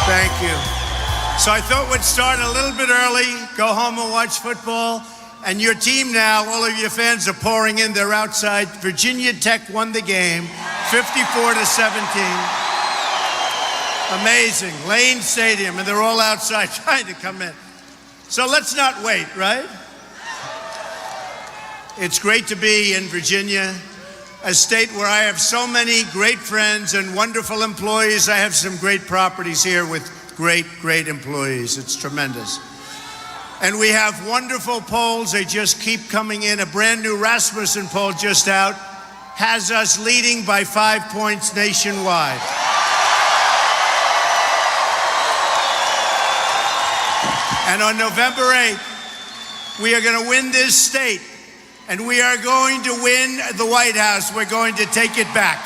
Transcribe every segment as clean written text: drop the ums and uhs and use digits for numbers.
Thank you. So I thought we'd start a little bit early, go home and watch football. And your team now, all of your fans are pouring in. They're outside. Virginia Tech won the game, 54-17. Amazing. Lane Stadium, and they're all outside trying to come in. So let's not wait, right? It's great to be in Virginia, a state where I have so many great friends and wonderful employees. I have some great properties here with great employees. It's tremendous. And we have wonderful polls. They just keep coming in. A brand new Rasmussen poll just out has us leading by 5 points nationwide. And on November 8th, we are going to win this state. And we are going to win the White House. We're going to take it back.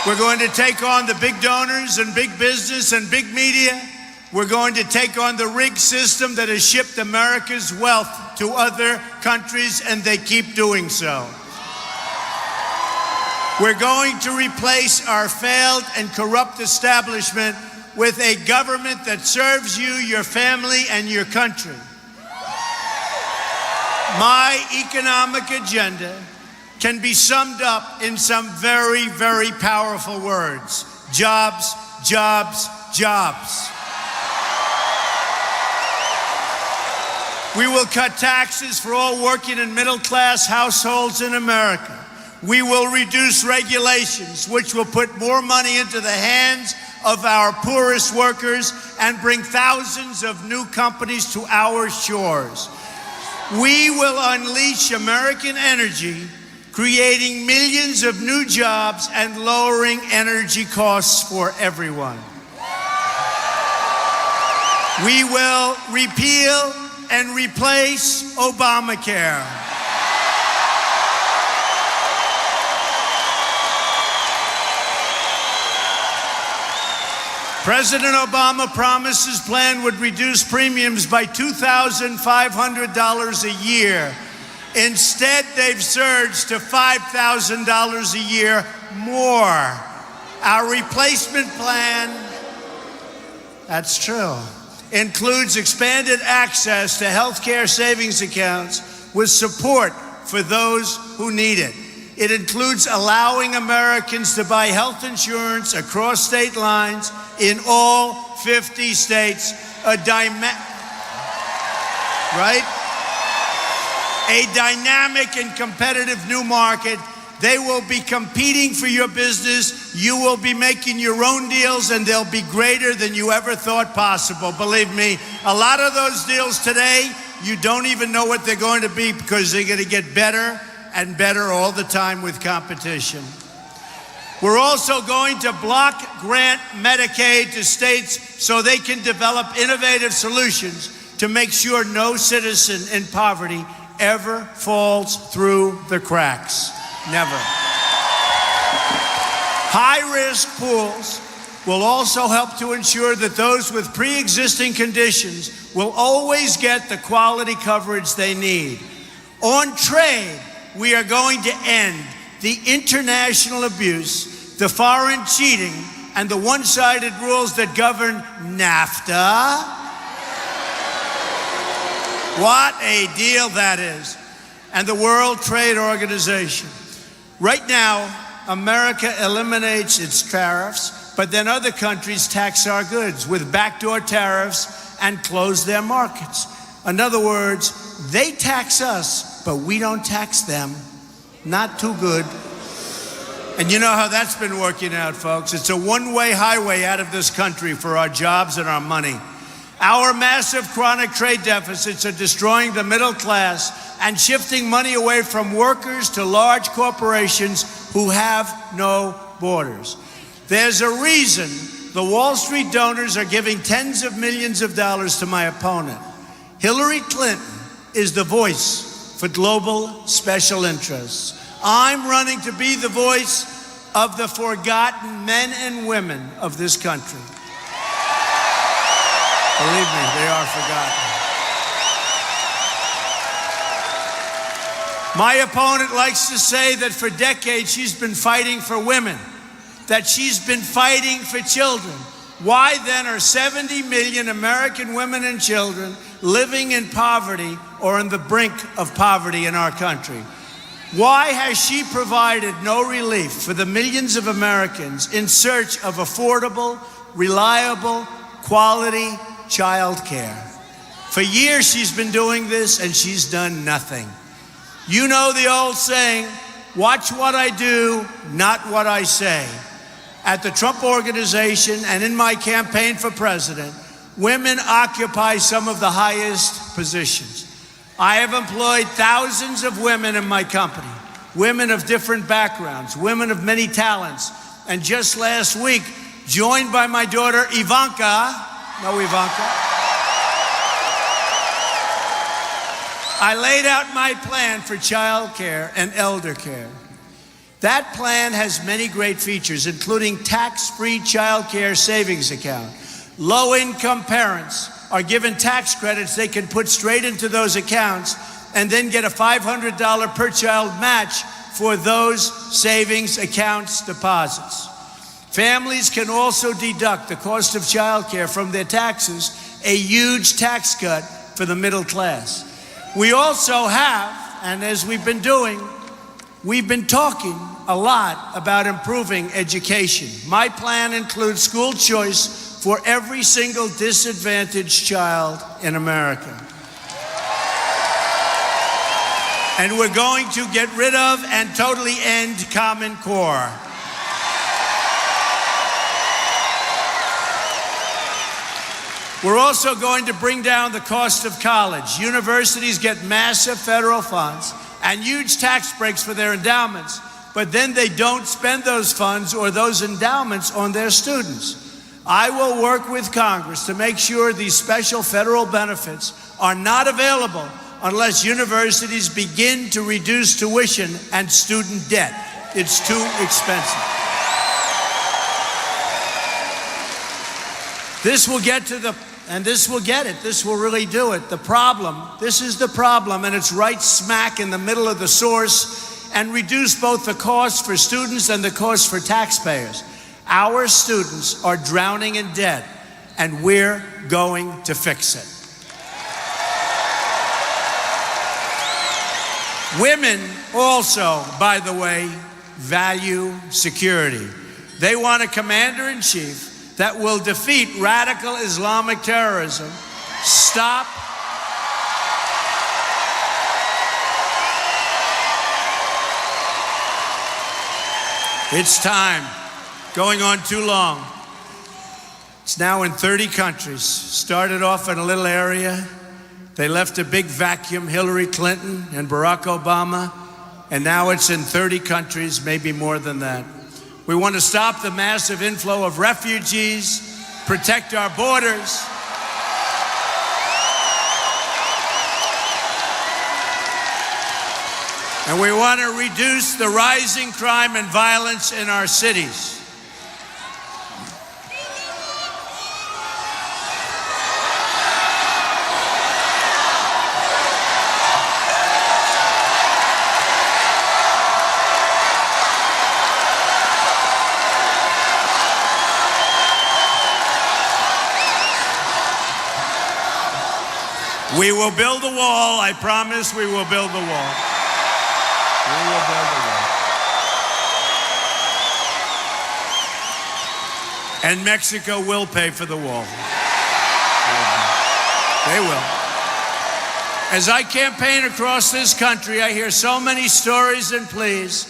We're going to take on the big donors and big business and big media. We're going to take on the rigged system that has shipped America's wealth to other countries, and they keep doing so. We're going to replace our failed and corrupt establishment with a government that serves you, your family, and your country. My economic agenda can be summed up in some very powerful words. Jobs, jobs, jobs. We will cut taxes for all working and middle-class households in America. We will reduce regulations, which will put more money into the hands of our poorest workers and bring thousands of new companies to our shores. We will unleash American energy, creating millions of new jobs and lowering energy costs for everyone. We will repeal and replace Obamacare. President Obama promised his plan would reduce premiums by $2,500 a year. Instead, they've surged to $5,000 a year more. Our replacement plan, that's true, includes expanded access to health care savings accounts with support for those who need it. It includes allowing Americans to buy health insurance across state lines in all 50 states, a dynamic and competitive new market. They will be competing for your business. You will be making your own deals, and they'll be greater than you ever thought possible. Believe me, a lot of those deals today, you don't even know what they're going to be because they're going to get better and better all the time with competition. We're also going to block grant Medicaid to states so they can develop innovative solutions to make sure no citizen in poverty ever falls through the cracks. Never. High-risk pools will also help to ensure that those with pre-existing conditions will always get the quality coverage they need. On trade, we are going to end the international abuse, the foreign cheating, and the one-sided rules that govern NAFTA. What a deal that is. And the World Trade Organization. Right now, America eliminates its tariffs, but then other countries tax our goods with backdoor tariffs and close their markets. In other words, they tax us, but we don't tax them. Not too good. And you know how that's been working out, folks. It's a one-way highway out of this country for our jobs and our money. Our massive chronic trade deficits are destroying the middle class and shifting money away from workers to large corporations who have no borders. There's a reason the Wall Street donors are giving tens of millions of dollars to my opponent. Hillary Clinton is the voice for global special interests. I'm running to be the voice of the forgotten men and women of this country. Believe me, they are forgotten. My opponent likes to say that for decades she's been fighting for women, that she's been fighting for children. Why then are 70 million American women and children living in poverty or on the brink of poverty in our country? Why has she provided no relief for the millions of Americans in search of affordable, reliable, quality child care? For years she's been doing this and she's done nothing. You know the old saying, watch what I do, not what I say. At the Trump Organization and in my campaign for president, women occupy some of the highest positions. I have employed thousands of women in my company, women of different backgrounds, women of many talents, and just last week, joined by my daughter Ivanka, I laid out my plan for child care and elder care. That plan has many great features, including tax-free child care savings account. Low-income parents are given tax credits they can put straight into those accounts and then get a $500 per child match for those savings accounts deposits. Families can also deduct the cost of child care from their taxes, a huge tax cut for the middle class. We also have, and as we've been doing, we've been talking a lot about improving education. My plan includes school choice for every single disadvantaged child in America. And we're going to get rid of and totally end Common Core. We're also going to bring down the cost of college. Universities get massive federal funds and huge tax breaks for their endowments, but then they don't spend those funds or those endowments on their students. I will work with Congress to make sure these special federal benefits are not available unless universities begin to reduce tuition and student debt. It's too expensive. This will get it. This will really do it. This is the problem, and it's right smack in the middle of the source, and reduce both the cost for students and the cost for taxpayers. Our students are drowning in debt, and we're going to fix it. Women also, by the way, value security. They want a commander-in-chief that will defeat radical Islamic terrorism, stop It's time. Going on too long. It's now in 30 countries. Started off in a little area. They left a big vacuum, Hillary Clinton and Barack Obama, and now it's in 30 countries, maybe more than that. We want to stop the massive inflow of refugees, protect our borders, and we want to reduce the rising crime and violence in our cities. We will build a wall. I promise we will build the wall. We will build a wall. And Mexico will pay for the wall. They will. As I campaign across this country, I hear so many stories and pleas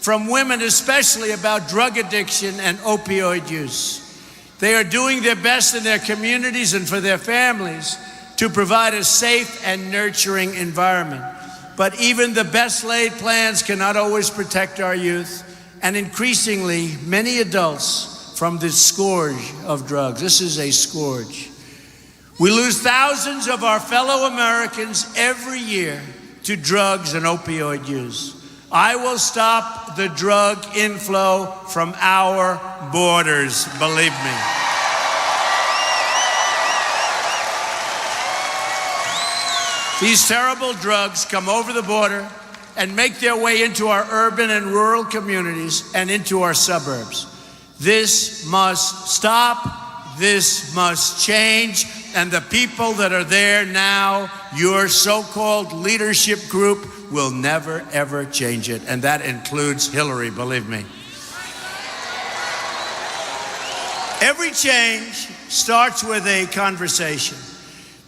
from women, especially about drug addiction and opioid use. They are doing their best in their communities and for their families to provide a safe and nurturing environment. But even the best laid plans cannot always protect our youth, and increasingly many adults from the scourge of drugs. This is a scourge. We lose thousands of our fellow Americans every year to drugs and opioid use. I will stop the drug inflow from our borders, believe me. These terrible drugs come over the border and make their way into our urban and rural communities and into our suburbs. This must stop. This must change. And the people that are there now, your so-called leadership group, will never, ever change it. And that includes Hillary, believe me. Every change starts with a conversation.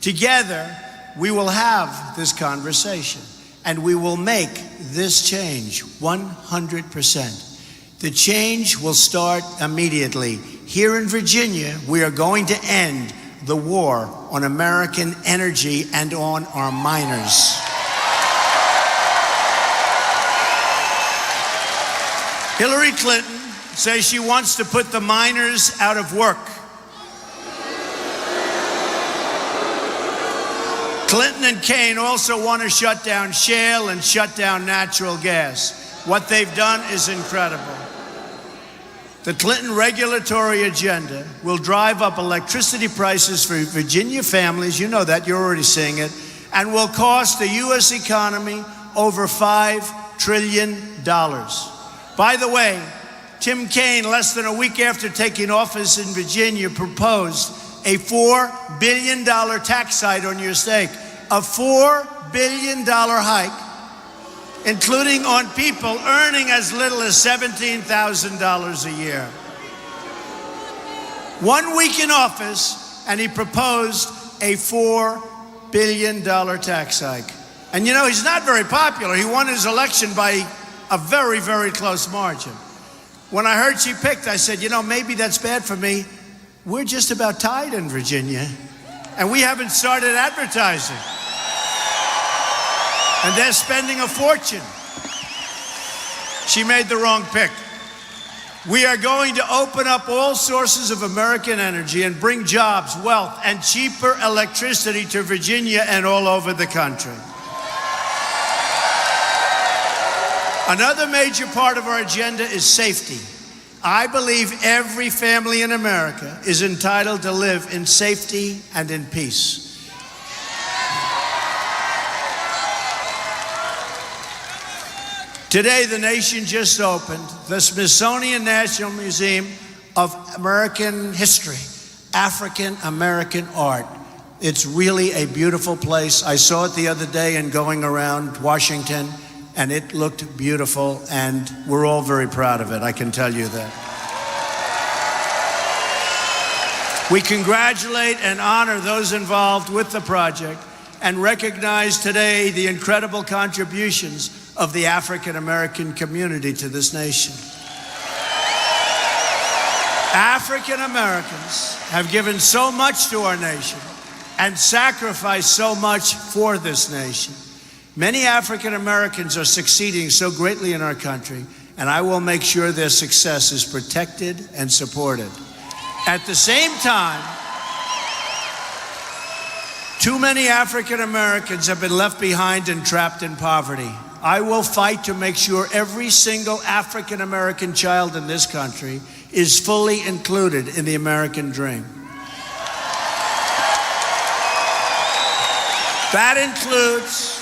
Together, we will have this conversation, and we will make this change 100%. The change will start immediately. Here in Virginia, we are going to end the war on American energy and on our miners. Hillary Clinton says she wants to put the miners out of work. Clinton and Kaine also want to shut down shale and shut down natural gas. What they've done is incredible. The Clinton regulatory agenda will drive up electricity prices for Virginia families, you know that, you're already seeing it, and will cost the U.S. economy over $5 trillion. By the way, Tim Kaine, less than a week after taking office in Virginia, proposed a $4 billion tax hike on your stake. A $4 billion hike, including on people earning as little as $17,000 a year. 1 week in office, and he proposed a $4 billion tax hike. And you know, he's not very popular. He won his election by a very, very close margin. When I heard she picked, I said, you know, maybe that's bad for me. We're just about tied in Virginia, and we haven't started advertising. And they're spending a fortune. She made the wrong pick. We are going to open up all sources of American energy and bring jobs, wealth, and cheaper electricity to Virginia and all over the country. Another major part of our agenda is safety. I believe every family in America is entitled to live in safety and in peace. Today, the nation just opened the Smithsonian National Museum of American History, African American art. It's really a beautiful place. I saw it the other day in going around Washington, and it looked beautiful, and we're all very proud of it, I can tell you that. We congratulate and honor those involved with the project and recognize today the incredible contributions of the African American community to this nation. African Americans have given so much to our nation and sacrificed so much for this nation. Many African Americans are succeeding so greatly in our country, and I will make sure their success is protected and supported. At the same time, too many African Americans have been left behind and trapped in poverty. I will fight to make sure every single African American child in this country is fully included in the American dream. That includes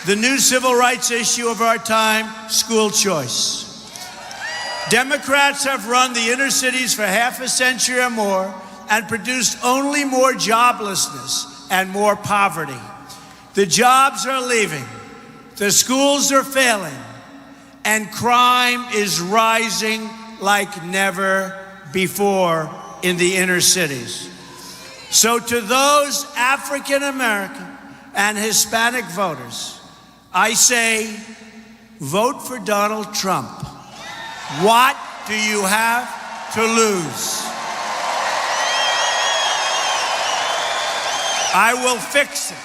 the new civil rights issue of our time, school choice. Democrats have run the inner cities for half a century or more and produced only more joblessness and more poverty. The jobs are leaving, the schools are failing, and crime is rising like never before in the inner cities. So to those African American and Hispanic voters, I say, vote for Donald Trump. What do you have to lose? I will fix it.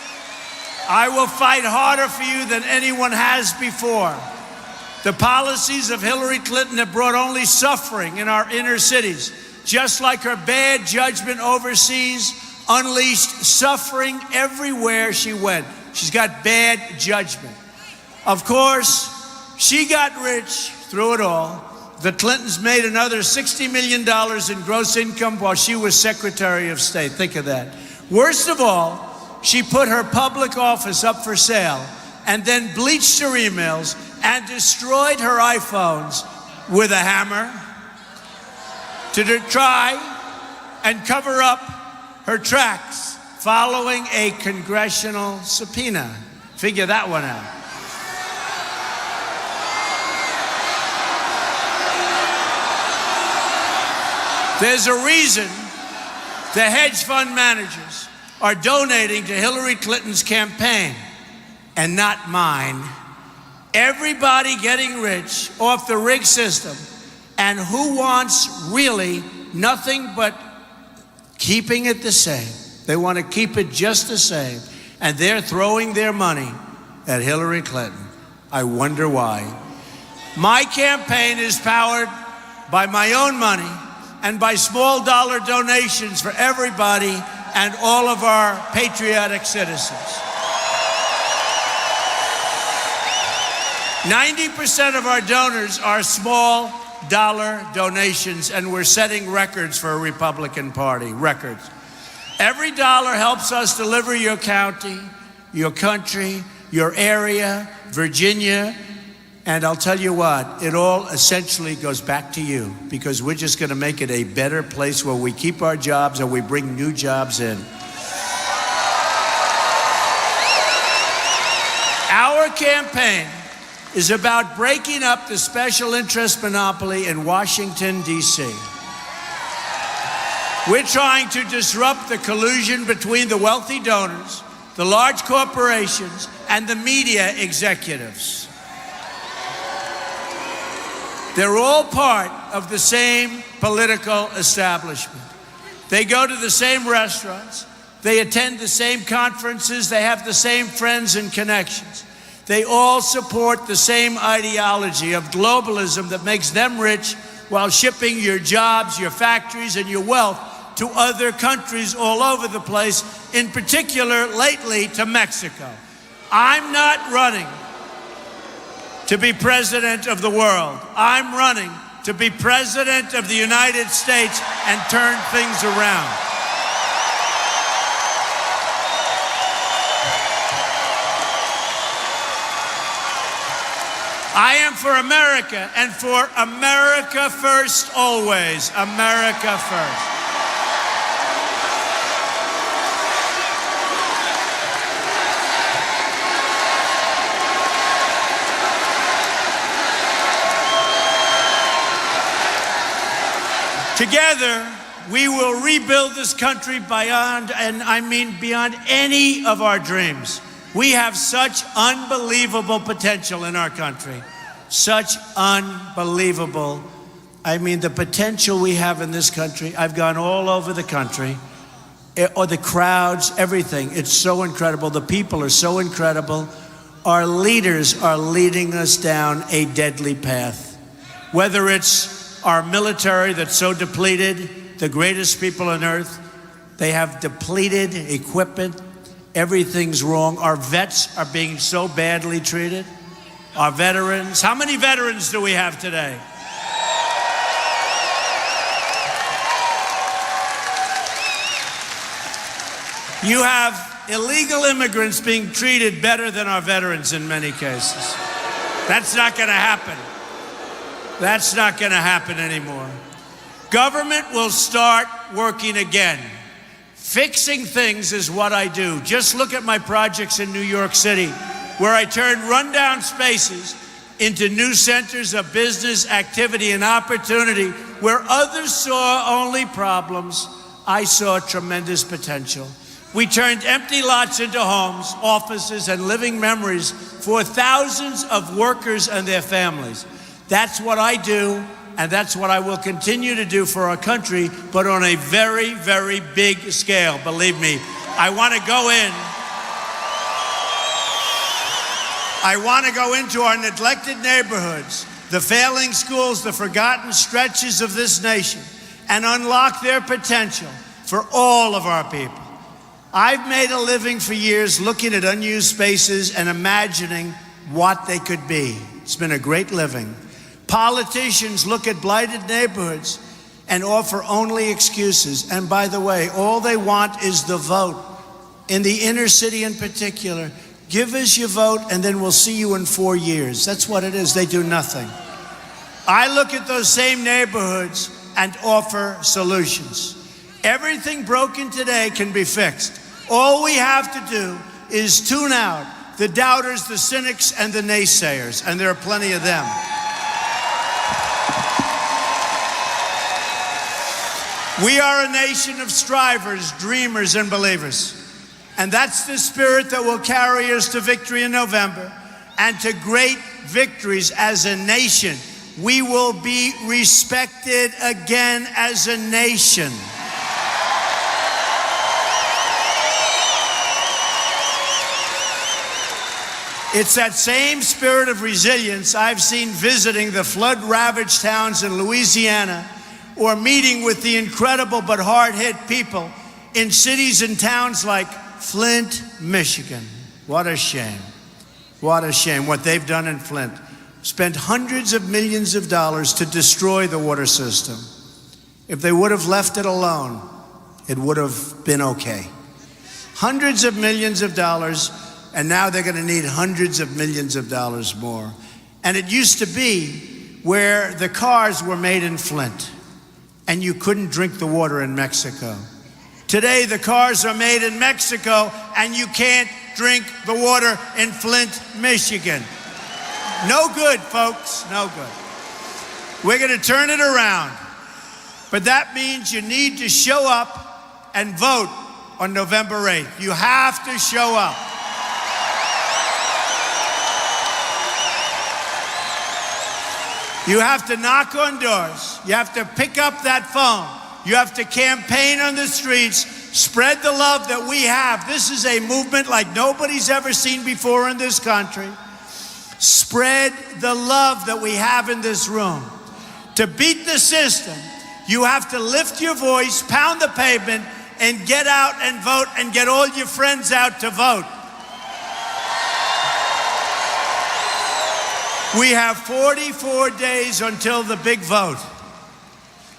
I will fight harder for you than anyone has before. The policies of Hillary Clinton have brought only suffering in our inner cities, just like her bad judgment overseas unleashed suffering everywhere she went. She's got bad judgment. Of course, she got rich through it all. The Clintons made another $60 million in gross income while she was Secretary of State. Think of that. Worst of all, she put her public office up for sale and then bleached her emails and destroyed her iPhones with a hammer. to try and cover up her tracks following a congressional subpoena. Figure that one out. There's a reason the hedge fund managers are donating to Hillary Clinton's campaign and not mine. Everybody getting rich off the rig system, and who wants really nothing but keeping it the same. They want to keep it just the same, and they're throwing their money at Hillary Clinton. I wonder why. My campaign is powered by my own money and by small dollar donations for everybody and all of our patriotic citizens. 90% of our donors are small dollar donations, and we're setting records for a Republican Party, records. Every dollar helps us deliver your county, your country, your area, Virginia, and I'll tell you what, it all essentially goes back to you, because we're just going to make it a better place where we keep our jobs and we bring new jobs in. Our campaign is about breaking up the special interest monopoly in Washington, D.C. We're trying to disrupt the collusion between the wealthy donors, the large corporations, and the media executives. They're all part of the same political establishment. They go to the same restaurants, they attend the same conferences, they have the same friends and connections. They all support the same ideology of globalism that makes them rich while shipping your jobs, your factories, and your wealth to other countries all over the place, in particular, lately, to Mexico. I'm not running to be president of the world. I'm running to be president of the United States and turn things around. I am for America, and for America first always. America first. Together, we will rebuild this country beyond, and I mean beyond any of our dreams. We have such unbelievable potential in our country. Such unbelievable. I mean, the potential we have in this country. I've gone all over the country. Or the crowds, everything. It's so incredible. The people are so incredible. Our leaders are leading us down a deadly path. Whether it's our military that's so depleted, the greatest people on earth, they have depleted equipment. Everything's wrong. Our vets are being so badly treated. Our veterans. How many veterans do we have today? You have illegal immigrants being treated better than our veterans in many cases. That's not going to happen. That's not going to happen anymore. Government will start working again. Fixing things is what I do. Just look at my projects in New York City, where I turn rundown spaces into new centers of business, activity, and opportunity. Where others saw only problems, I saw tremendous potential. We turned empty lots into homes, offices, and living memories for thousands of workers and their families. That's what I do, and that's what I will continue to do for our country, but on a very, very big scale, believe me. I want to go into our neglected neighborhoods, the failing schools, the forgotten stretches of this nation, and unlock their potential for all of our people. I've made a living for years looking at unused spaces and imagining what they could be. It's been a great living. Politicians look at blighted neighborhoods and offer only excuses. And by the way, all they want is the vote. In the inner city in particular, give us your vote and then we'll see you in 4 years. That's what it is. They do nothing. I look at those same neighborhoods and offer solutions. Everything broken today can be fixed. All we have to do is tune out the doubters, the cynics, and the naysayers, and there are plenty of them. We are a nation of strivers, dreamers, and believers. And that's the spirit that will carry us to victory in November and to great victories as a nation. We will be respected again as a nation. It's that same spirit of resilience I've seen visiting the flood-ravaged towns in Louisiana or meeting with the incredible but hard-hit people in cities and towns like Flint, Michigan. What a shame. What a shame what they've done in Flint. Spent hundreds of millions of dollars to destroy the water system. If they would have left it alone, it would have been okay. Hundreds of millions of dollars, and now they're going to need hundreds of millions of dollars more. And it used to be where the cars were made in Flint, and you couldn't drink the water in Mexico. Today, the cars are made in Mexico, and you can't drink the water in Flint, Michigan. No good, folks, no good. We're going to turn it around. But that means you need to show up and vote on November 8th. You have to show up. You have to knock on doors. You have to pick up that phone. You have to campaign on the streets. Spread the love that we have. This is a movement like nobody's ever seen before in this country. Spread the love that we have in this room. To beat the system, you have to lift your voice, pound the pavement, and get out and vote and get all your friends out to vote. We have 44 days until the big vote.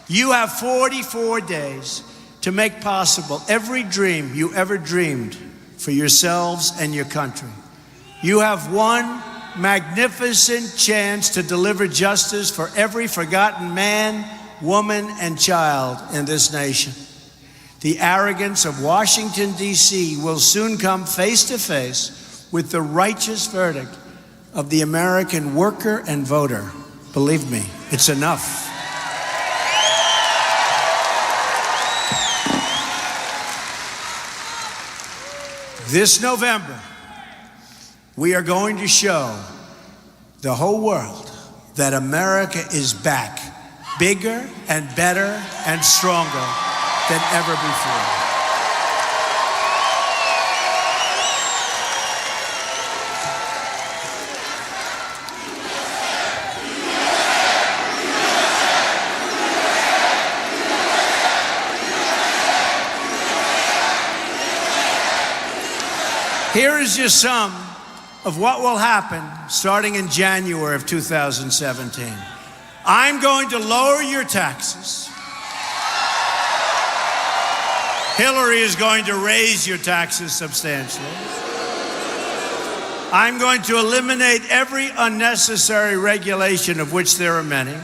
You have 44 days to make possible every dream you ever dreamed for yourselves and your country. You have one magnificent chance to deliver justice for every forgotten man, woman, and child in this nation. The arrogance of Washington, D.C. will soon come face to face with the righteous verdict of the American worker and voter. Believe me, it's enough. This November, we are going to show the whole world that America is back, bigger and better and stronger than ever before. Here is just some of what will happen starting in January of 2017. I'm going to lower your taxes. Hillary is going to raise your taxes substantially. I'm going to eliminate every unnecessary regulation, of which there are many.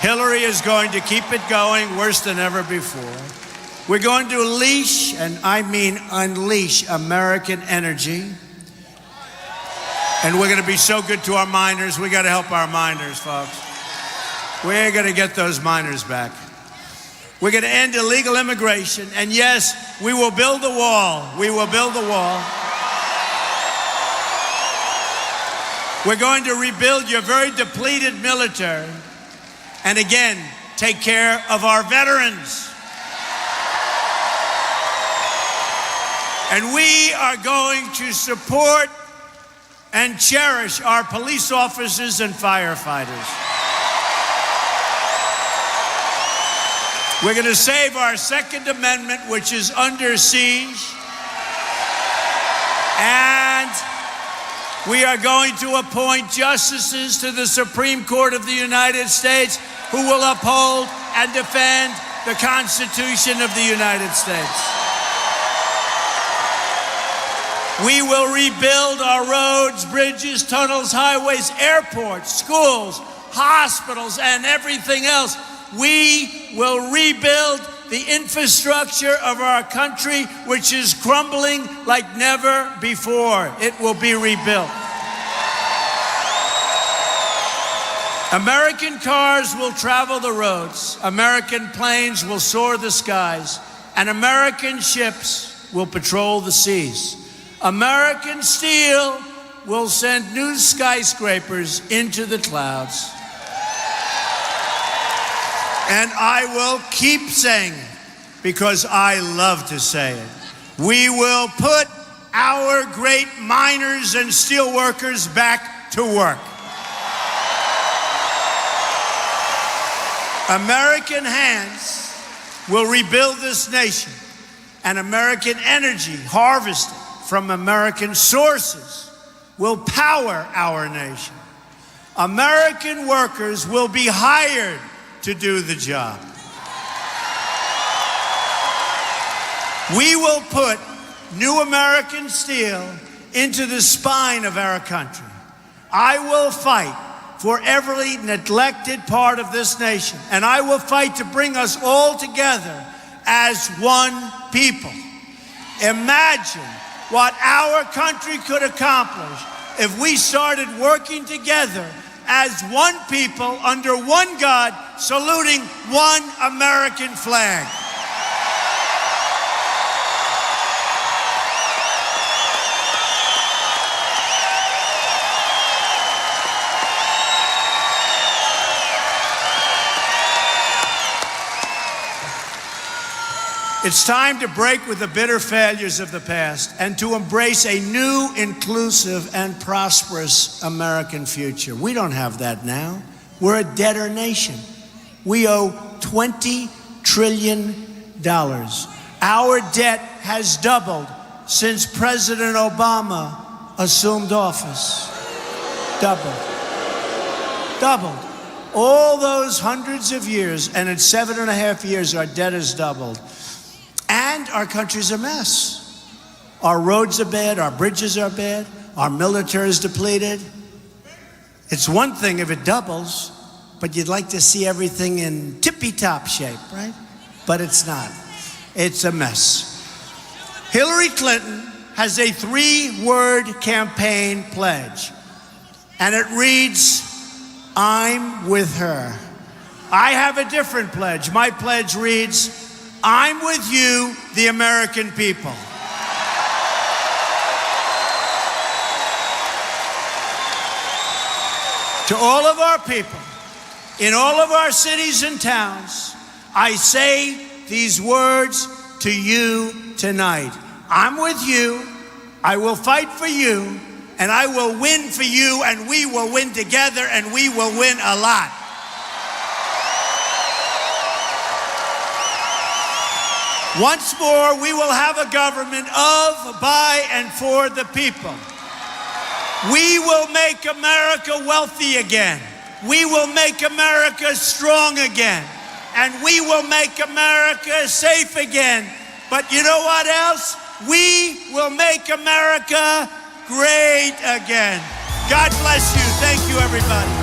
Hillary is going to keep it going worse than ever before. We're going to unleash, and I mean unleash, American energy. And we're going to be so good to our miners. We got to help our miners, folks. We're going to get those miners back. We're going to end illegal immigration. And yes, we will build the wall. We will build the wall. We're going to rebuild your very depleted military. And again, take care of our veterans. And we are going to support and cherish our police officers and firefighters. We're going to save our Second Amendment, which is under siege. And we are going to appoint justices to the Supreme Court of the United States who will uphold and defend the Constitution of the United States. We will rebuild our roads, bridges, tunnels, highways, airports, schools, hospitals, and everything else we will rebuild the infrastructure of our country, which is crumbling like never before. It will be rebuilt. American cars will travel the roads, American planes will soar the skies, and American ships will patrol the seas. American steel will send new skyscrapers into the clouds. And I will keep saying it because I love to say it. We will put our great miners and steel workers back to work. American hands will rebuild this nation, and American energy harvested from American sources will power our nation. American workers will be hired to do the job. We will put new American steel into the spine of our country. I will fight for every neglected part of this nation, and I will fight to bring us all together as one people. Imagine what our country could accomplish if we started working together as one people under one God, saluting one American flag. It's time to break with the bitter failures of the past and to embrace a new, inclusive, and prosperous American future. We don't have that now. We're a debtor nation. We owe $20 trillion. Our debt has doubled since President Obama assumed office. Doubled. All those hundreds of years, and in 7.5 years, our debt has doubled. And our country's a mess. Our roads are bad, our bridges are bad, our military is depleted. It's one thing if it doubles, but you'd like to see everything in tippy-top shape, right? But it's not. It's a mess. Hillary Clinton has a 3-word campaign pledge, and it reads, "I'm with her." I have a different pledge. My pledge reads, "I'm with you, the American people." To all of our people, in all of our cities and towns, I say these words to you tonight. I'm with you, I will fight for you, and I will win for you, and we will win together, and we will win a lot. Once more, we will have a government of, by, and for the people. We will make America wealthy again. We will make America strong again. And we will make America safe again. But you know what else? We will make America great again. God bless you. Thank you, everybody.